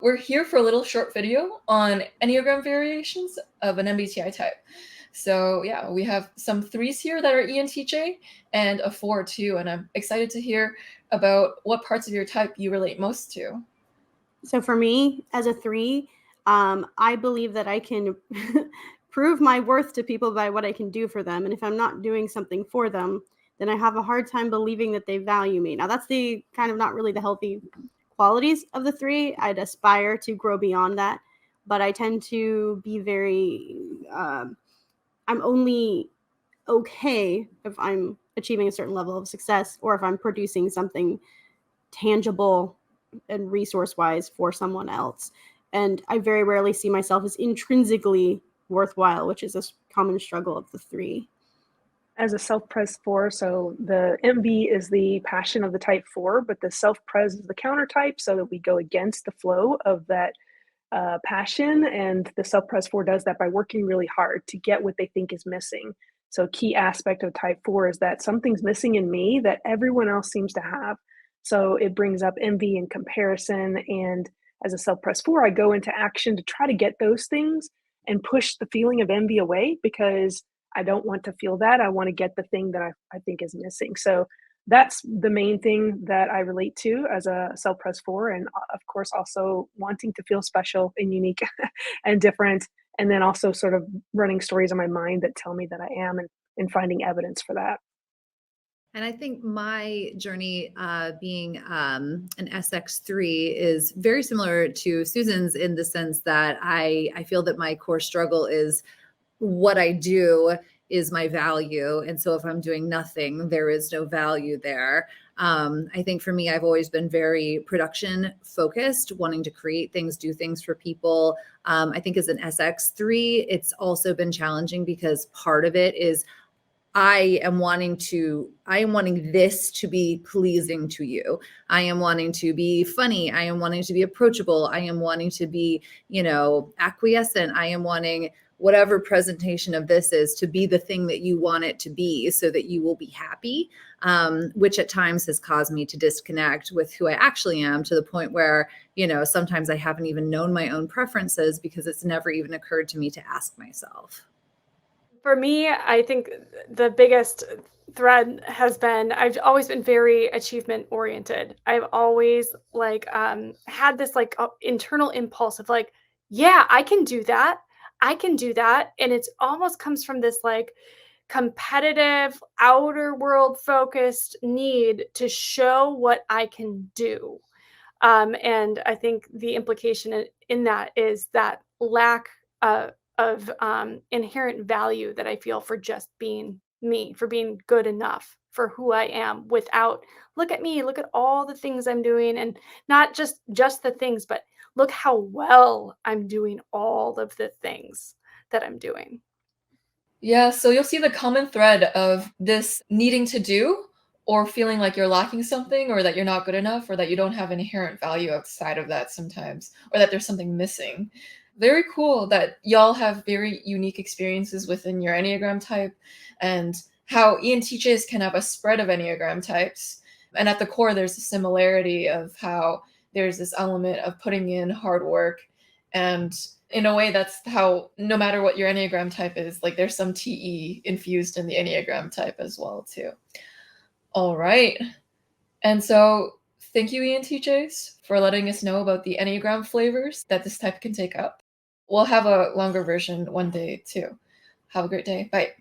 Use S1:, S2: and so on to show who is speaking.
S1: We're here for a little short video on Enneagram variations of an MBTI type. So yeah, we have some 3s here that are ENTJ and a 4 too, and I'm excited to hear about what parts of your type you relate most to.
S2: So for me, as a 3, I believe that I can prove my worth to people by what I can do for them. And if I'm not doing something for them, then I have a hard time believing that they value me. Now, that's the kind of not really the healthy qualities of the 3. I'd aspire to grow beyond that, but I tend to be very, I'm only okay if I'm achieving a certain level of success or if I'm producing something tangible and resource-wise for someone else. And I very rarely see myself as intrinsically worthwhile, which is a common struggle of the 3.
S3: As a self-pres 4, so the MB is the passion of the type 4, but the self-pres is the counter type, so that we go against the flow of that passion. And the self-pres 4 does that by working really hard to get what they think is missing. So a key aspect of type 4 is that something's missing in me that everyone else seems to have. So it brings up envy and comparison. And as a self-pres 4, I go into action to try to get those things and push the feeling of envy away, because I don't want to feel that. I want to get the thing that I think is missing. So that's the main thing that I relate to as a self-pres 4. And of course, also wanting to feel special and unique and different. And then also sort of running stories in my mind that tell me that I am, and finding evidence for that.
S4: And I think my journey being an SX3 is very similar to Susan's in the sense that I feel that my core struggle is what I do is my value. And so if I'm doing nothing, there is no value there. I think for me, I've always been very production focused, wanting to create things, do things for people. I think as an SX3, it's also been challenging because part of it is I am wanting this to be pleasing to you. I am wanting to be funny. I am wanting to be approachable. I am wanting to be, acquiescent. I am wanting whatever presentation of this is to be the thing that you want it to be so that you will be happy, which at times has caused me to disconnect with who I actually am, to the point where, sometimes I haven't even known my own preferences because it's never even occurred to me to ask myself.
S5: For me, I think the biggest thread has been I've always been very achievement oriented. I've always had this internal impulse of yeah, I can do that. I can do that. And it's almost comes from this competitive, outer world focused need to show what I can do. And I think the implication in that is that lack of inherent value that I feel for just being me, for being good enough for who I am, without look at me, look at all the things I'm doing, and not just the things, but look how well I'm doing all of the things that I'm doing.
S1: Yeah, so you'll see the common thread of this needing to do, or feeling like you're lacking something, or that you're not good enough, or that you don't have inherent value outside of that sometimes, or that there's something missing. Very cool that y'all have very unique experiences within your Enneagram type, and how ENTJs can have a spread of Enneagram types. And at the core, there's a similarity of how there's this element of putting in hard work. And in a way, that's how, no matter what your Enneagram type is, there's some TE infused in the Enneagram type as well, too. All right. And so thank you, ENTJs, for letting us know about the Enneagram flavors that this type can take up. We'll have a longer version one day, too. Have a great day. Bye.